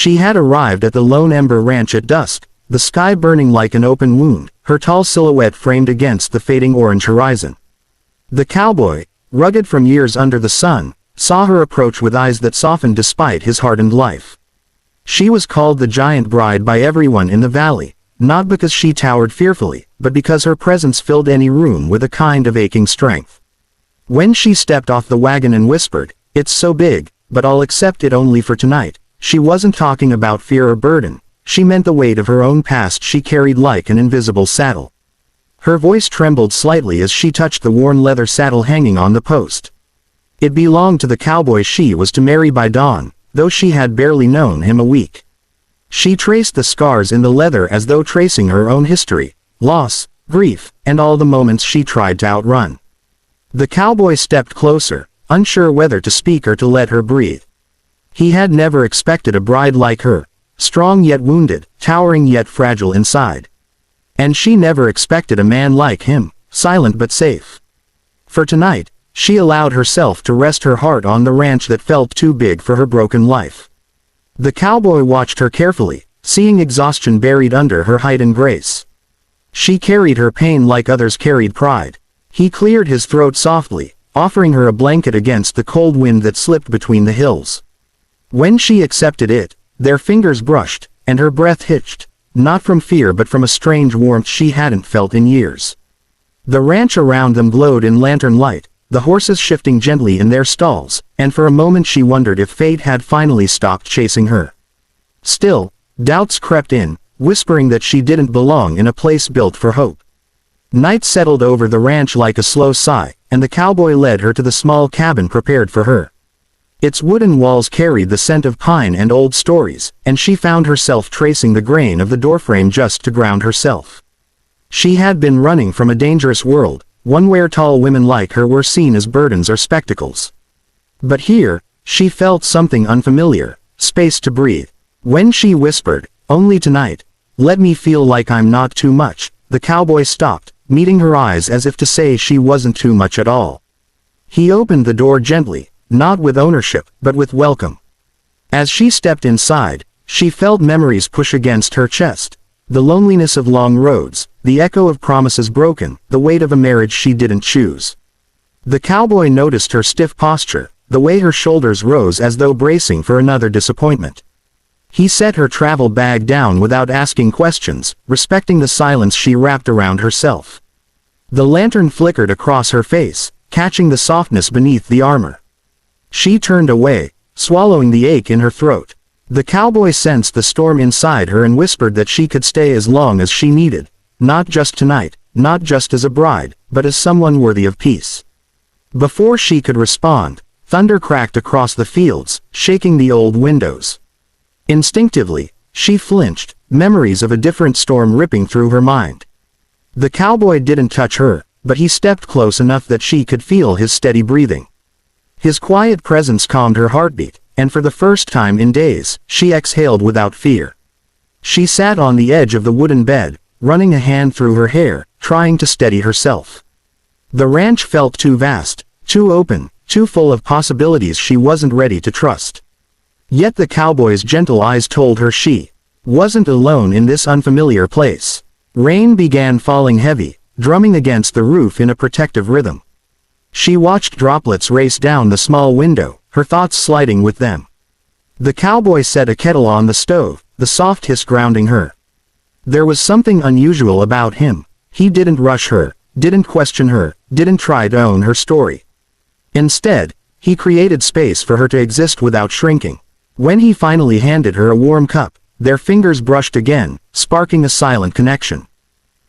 She had arrived at the Lone Ember Ranch at dusk, the sky burning like an open wound, her tall silhouette framed against the fading orange horizon. The cowboy, rugged from years under the sun, saw her approach with eyes that softened despite his hardened life. She was called the Giant Bride by everyone in the valley, not because she towered fearfully, but because her presence filled any room with a kind of aching strength. When she stepped off the wagon and whispered, "It's so big, but I'll accept it only for tonight," she wasn't talking about fear or burden, she meant the weight of her own past she carried like an invisible saddle. Her voice trembled slightly as she touched the worn leather saddle hanging on the post. It belonged to the cowboy she was to marry by dawn, though she had barely known him a week. She traced the scars in the leather as though tracing her own history, loss, grief, and all the moments she tried to outrun. The cowboy stepped closer, unsure whether to speak or to let her breathe. He had never expected a bride like her, strong yet wounded, towering yet fragile inside. And she never expected a man like him, silent but safe. For tonight, she allowed herself to rest her heart on the ranch that felt too big for her broken life. The cowboy watched her carefully, seeing exhaustion buried under her height and grace. She carried her pain like others carried pride. He cleared his throat softly, offering her a blanket against the cold wind that slipped between the hills. When she accepted it, their fingers brushed, and her breath hitched, not from fear but from a strange warmth she hadn't felt in years. The ranch around them glowed in lantern light, the horses shifting gently in their stalls, and for a moment she wondered if fate had finally stopped chasing her. Still, doubts crept in, whispering that she didn't belong in a place built for hope. Night settled over the ranch like a slow sigh, and the cowboy led her to the small cabin prepared for her. Its wooden walls carried the scent of pine and old stories, and she found herself tracing the grain of the doorframe just to ground herself. She had been running from a dangerous world, one where tall women like her were seen as burdens or spectacles. But here, she felt something unfamiliar, space to breathe. When she whispered, "Only tonight, let me feel like I'm not too much," the cowboy stopped, meeting her eyes as if to say she wasn't too much at all. He opened the door gently, not with ownership, but with welcome. As she stepped inside, she felt memories push against her chest. The loneliness of long roads, the echo of promises broken, the weight of a marriage she didn't choose. The cowboy noticed her stiff posture, the way her shoulders rose as though bracing for another disappointment. He set her travel bag down without asking questions, respecting the silence she wrapped around herself. The lantern flickered across her face, catching the softness beneath the armor. She turned away, swallowing the ache in her throat. The cowboy sensed the storm inside her and whispered that she could stay as long as she needed, not just tonight, not just as a bride, but as someone worthy of peace. Before she could respond, thunder cracked across the fields, shaking the old windows. Instinctively, she flinched, memories of a different storm ripping through her mind. The cowboy didn't touch her, but he stepped close enough that she could feel his steady breathing. His quiet presence calmed her heartbeat, and for the first time in days, she exhaled without fear. She sat on the edge of the wooden bed, running a hand through her hair, trying to steady herself. The ranch felt too vast, too open, too full of possibilities she wasn't ready to trust. Yet the cowboy's gentle eyes told her she wasn't alone in this unfamiliar place. Rain began falling heavy, drumming against the roof in a protective rhythm. She watched droplets race down the small window, her thoughts sliding with them. The cowboy set a kettle on the stove, the soft hiss grounding her. There was something unusual about him. He didn't rush her, didn't question her, didn't try to own her story. Instead, he created space for her to exist without shrinking. When he finally handed her a warm cup, their fingers brushed again, sparking a silent connection.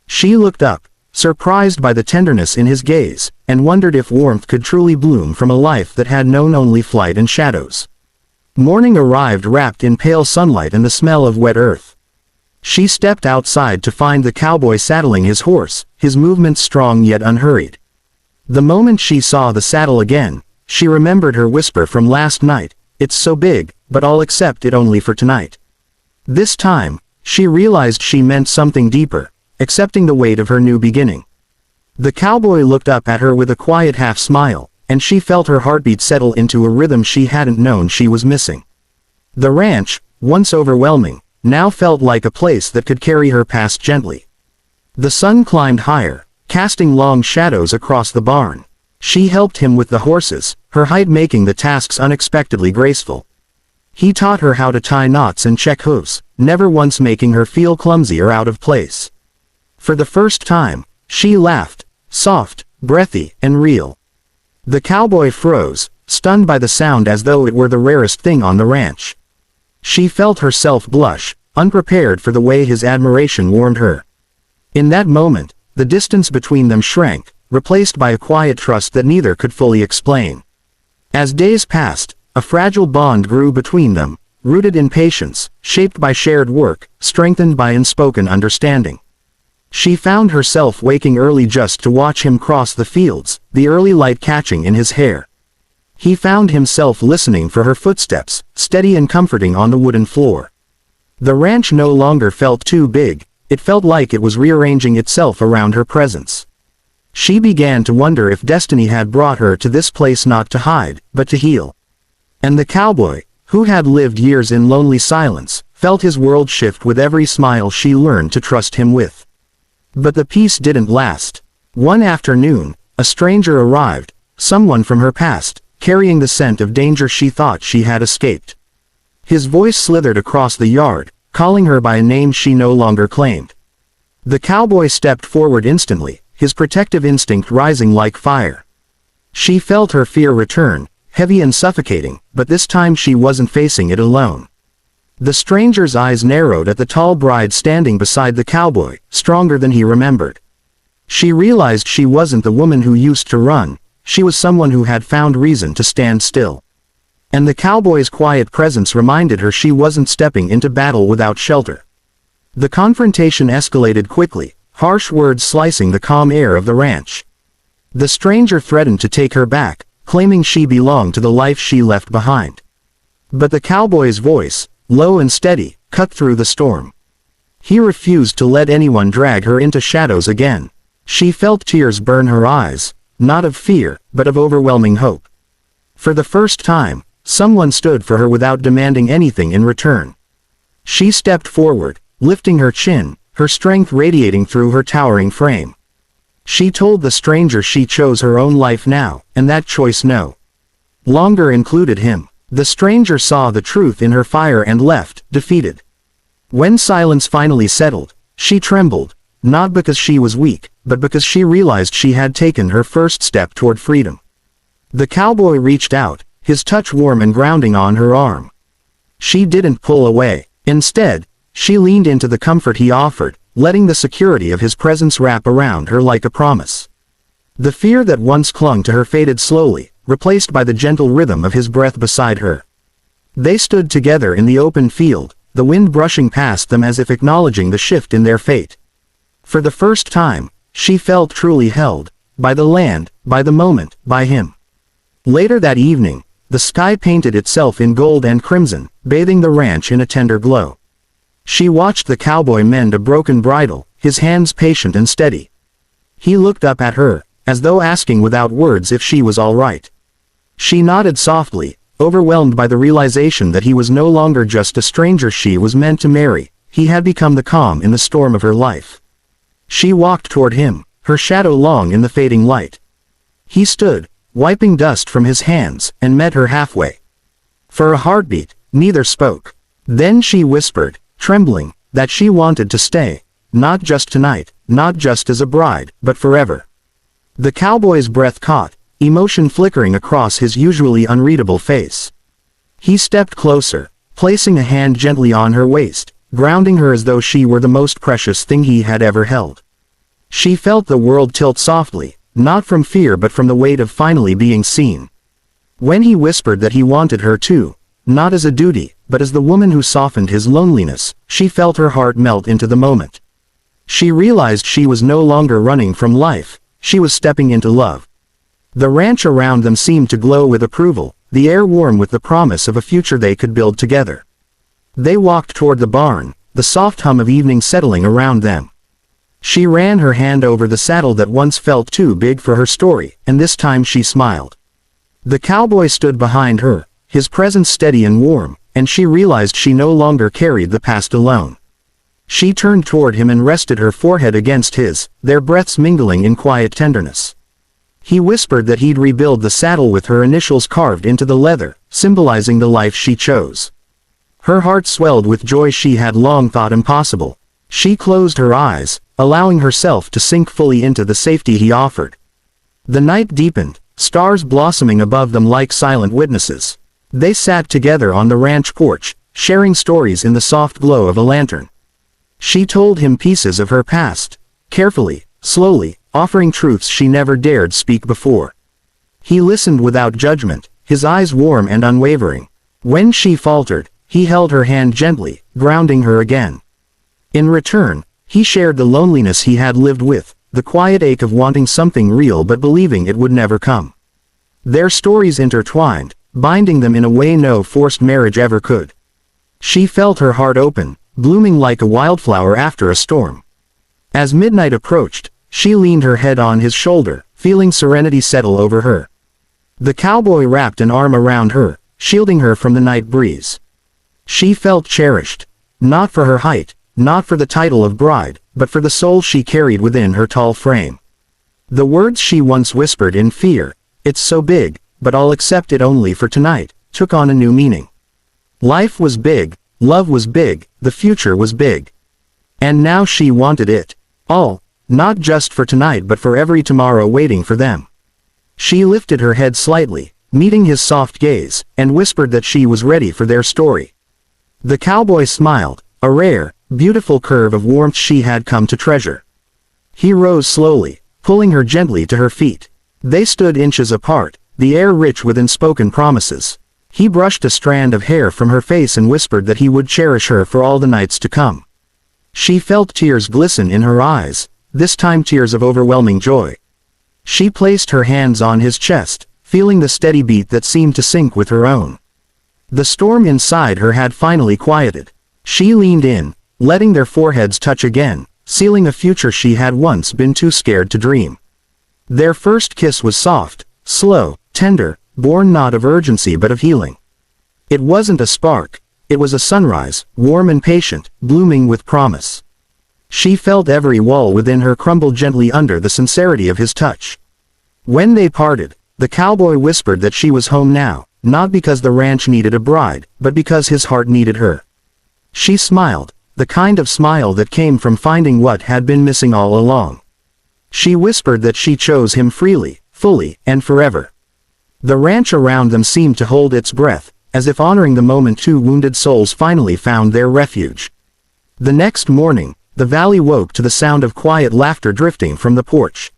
She looked up, surprised by the tenderness in his gaze, and wondered if warmth could truly bloom from a life that had known only flight and shadows. Morning arrived wrapped in pale sunlight and the smell of wet earth. She stepped outside to find the cowboy saddling his horse, his movements strong yet unhurried. The moment she saw the saddle again, she remembered her whisper from last night, "It's so big, but I'll accept it only for tonight." This time, she realized she meant something deeper, accepting the weight of her new beginning. The cowboy looked up at her with a quiet half-smile, and she felt her heartbeat settle into a rhythm she hadn't known she was missing. The ranch, once overwhelming, now felt like a place that could carry her past gently. The sun climbed higher, casting long shadows across the barn. She helped him with the horses, her height making the tasks unexpectedly graceful. He taught her how to tie knots and check hooves, never once making her feel clumsy or out of place. For the first time, she laughed, soft, breathy, and real. The cowboy froze, stunned by the sound as though it were the rarest thing on the ranch. She felt herself blush, unprepared for the way his admiration warmed her. In that moment, the distance between them shrank, replaced by a quiet trust that neither could fully explain. As days passed, a fragile bond grew between them, rooted in patience, shaped by shared work, strengthened by unspoken understanding. She found herself waking early just to watch him cross the fields, the early light catching in his hair. He found himself listening for her footsteps, steady and comforting on the wooden floor. The ranch no longer felt too big, it felt like it was rearranging itself around her presence. She began to wonder if destiny had brought her to this place not to hide, but to heal. And the cowboy, who had lived years in lonely silence, felt his world shift with every smile she learned to trust him with. But the peace didn't last. One afternoon, a stranger arrived, someone from her past, carrying the scent of danger she thought she had escaped. His voice slithered across the yard, calling her by a name she no longer claimed. The cowboy stepped forward instantly, his protective instinct rising like fire. She felt her fear return, heavy and suffocating, but this time she wasn't facing it alone. The stranger's eyes narrowed at the tall bride standing beside the cowboy, stronger than he remembered. She realized she wasn't the woman who used to run, she was someone who had found reason to stand still. And the cowboy's quiet presence reminded her she wasn't stepping into battle without shelter. The confrontation escalated quickly, harsh words slicing the calm air of the ranch. The stranger threatened to take her back, claiming she belonged to the life she left behind. But the cowboy's voice, low and steady, cut through the storm. He refused to let anyone drag her into shadows again. She felt tears burn her eyes, not of fear, but of overwhelming hope. For the first time, someone stood for her without demanding anything in return. She stepped forward, lifting her chin, her strength radiating through her towering frame. She told the stranger she chose her own life now, and that choice no longer included him. The stranger saw the truth in her fire and left, defeated. When silence finally settled, she trembled, not because she was weak, but because she realized she had taken her first step toward freedom. The cowboy reached out, his touch warm and grounding on her arm. She didn't pull away. Instead, she leaned into the comfort he offered, letting the security of his presence wrap around her like a promise. The fear that once clung to her faded slowly, replaced by the gentle rhythm of his breath beside her. They stood together in the open field, the wind brushing past them as if acknowledging the shift in their fate. For the first time, she felt truly held, by the land, by the moment, by him. Later that evening, the sky painted itself in gold and crimson, bathing the ranch in a tender glow. She watched the cowboy mend a broken bridle, his hands patient and steady. He looked up at her, as though asking without words if she was all right. She nodded softly, overwhelmed by the realization that he was no longer just a stranger she was meant to marry, he had become the calm in the storm of her life. She walked toward him, her shadow long in the fading light. He stood, wiping dust from his hands, and met her halfway. For a heartbeat, neither spoke. Then she whispered, trembling, that she wanted to stay, not just tonight, not just as a bride, but forever. The cowboy's breath caught, emotion flickering across his usually unreadable face. He stepped closer, placing a hand gently on her waist, grounding her as though she were the most precious thing he had ever held. She felt the world tilt softly, not from fear but from the weight of finally being seen. When he whispered that he wanted her too, not as a duty, but as the woman who softened his loneliness, she felt her heart melt into the moment. She realized she was no longer running from life, she was stepping into love. The ranch around them seemed to glow with approval, the air warm with the promise of a future they could build together. They walked toward the barn, the soft hum of evening settling around them. She ran her hand over the saddle that once felt too big for her story, and this time she smiled. The cowboy stood behind her, his presence steady and warm, and she realized she no longer carried the past alone. She turned toward him and rested her forehead against his, their breaths mingling in quiet tenderness. He whispered that he'd rebuild the saddle with her initials carved into the leather, symbolizing the life she chose. Her heart swelled with joy she had long thought impossible. She closed her eyes, allowing herself to sink fully into the safety he offered. The night deepened, stars blossoming above them like silent witnesses. They sat together on the ranch porch, sharing stories in the soft glow of a lantern. She told him pieces of her past, carefully, slowly, offering truths she never dared speak before. He listened without judgment, his eyes warm and unwavering. When she faltered, he held her hand gently, grounding her again. In return, he shared the loneliness he had lived with, the quiet ache of wanting something real but believing it would never come. Their stories intertwined, binding them in a way no forced marriage ever could. She felt her heart open, blooming like a wildflower after a storm. As midnight approached, she leaned her head on his shoulder, feeling serenity settle over her. The cowboy wrapped an arm around her, shielding her from the night breeze. She felt cherished, not for her height, not for the title of bride, but for the soul she carried within her tall frame. The words she once whispered in fear, "It's so big, but I'll accept it only for tonight," took on a new meaning. Life was big, love was big, the future was big. And now she wanted it all, not just for tonight but for every tomorrow waiting for them. She lifted her head slightly, meeting his soft gaze, and whispered that she was ready for their story. The cowboy smiled, a rare, beautiful curve of warmth she had come to treasure. He rose slowly, pulling her gently to her feet. They stood inches apart, the air rich with unspoken promises. He brushed a strand of hair from her face and whispered that he would cherish her for all the nights to come. She felt tears glisten in her eyes, this time tears of overwhelming joy. She placed her hands on his chest, feeling the steady beat that seemed to sync with her own. The storm inside her had finally quieted. She leaned in, letting their foreheads touch again, sealing a future she had once been too scared to dream. Their first kiss was soft, slow, tender, born not of urgency but of healing. It wasn't a spark, it was a sunrise, warm and patient, blooming with promise. She felt every wall within her crumble gently under the sincerity of his touch. When they parted, the cowboy whispered that she was home now, not because the ranch needed a bride, but because his heart needed her. She smiled, the kind of smile that came from finding what had been missing all along. She whispered that she chose him freely, fully, and forever. The ranch around them seemed to hold its breath, as if honoring the moment two wounded souls finally found their refuge. The next morning, the valley woke to the sound of quiet laughter drifting from the porch.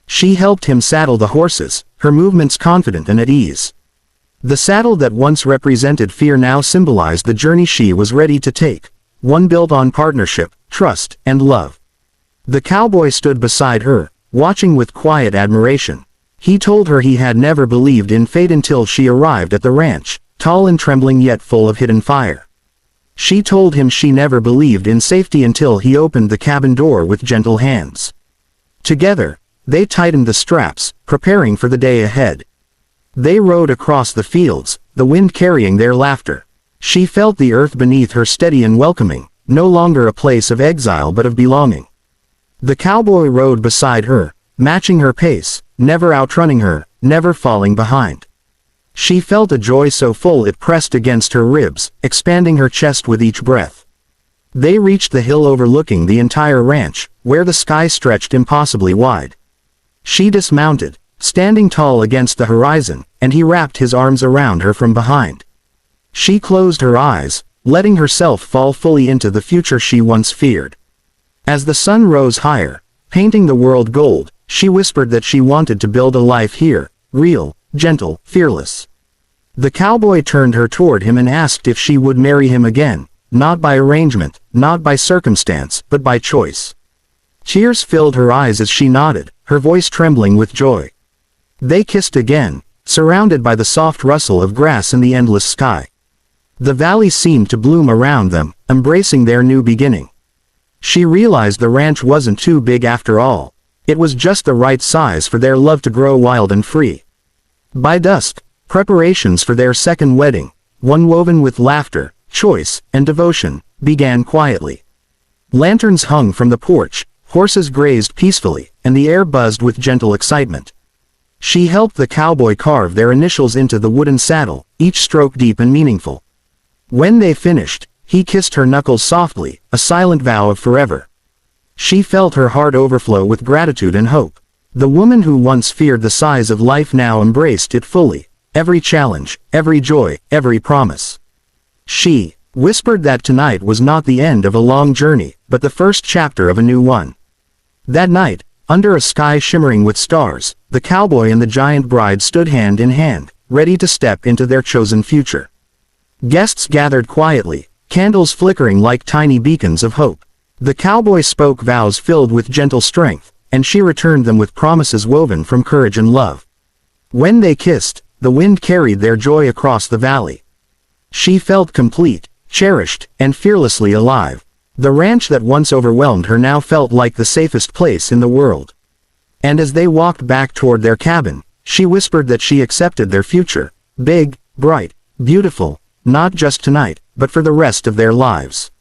She helped him saddle the horses, her movements confident and at ease. The saddle that once represented fear now symbolized the journey she was ready to take, one built on partnership, trust, and love. The cowboy stood beside her, watching with quiet admiration. He told her he had never believed in fate until she arrived at the ranch, tall and trembling yet full of hidden fire. She told him she never believed in safety until he opened the cabin door with gentle hands. Together, they tightened the straps, preparing for the day ahead. They rode across the fields, the wind carrying their laughter. She felt the earth beneath her steady and welcoming, no longer a place of exile but of belonging. The cowboy rode beside her, matching her pace, never outrunning her, never falling behind. She felt a joy so full it pressed against her ribs, expanding her chest with each breath. They reached the hill overlooking the entire ranch, where the sky stretched impossibly wide. She dismounted, standing tall against the horizon, and he wrapped his arms around her from behind. She closed her eyes, letting herself fall fully into the future she once feared. As the sun rose higher, painting the world gold, she whispered that she wanted to build a life here, real, gentle, fearless. The cowboy turned her toward him and asked if she would marry him again, not by arrangement, not by circumstance, but by choice. Tears filled her eyes as she nodded, her voice trembling with joy. They kissed again, surrounded by the soft rustle of grass and the endless sky. The valley seemed to bloom around them, embracing their new beginning. She realized the ranch wasn't too big after all. It was just the right size for their love to grow wild and free. By dusk, preparations for their second wedding, one woven with laughter, choice, and devotion, began quietly. Lanterns hung from the porch, horses grazed peacefully, and the air buzzed with gentle excitement. She helped the cowboy carve their initials into the wooden saddle, each stroke deep and meaningful. When they finished, he kissed her knuckles softly, a silent vow of forever. She felt her heart overflow with gratitude and hope. The woman who once feared the size of life now embraced it fully, every challenge, every joy, every promise. She whispered that tonight was not the end of a long journey, but the first chapter of a new one. That night, under a sky shimmering with stars, the cowboy and the giant bride stood hand in hand, ready to step into their chosen future. Guests gathered quietly, candles flickering like tiny beacons of hope. The cowboy spoke vows filled with gentle strength, and she returned them with promises woven from courage and love. When they kissed, the wind carried their joy across the valley. She felt complete, cherished, and fearlessly alive. The ranch that once overwhelmed her now felt like the safest place in the world. And as they walked back toward their cabin, she whispered that she accepted their future, big, bright, beautiful, not just tonight, but for the rest of their lives.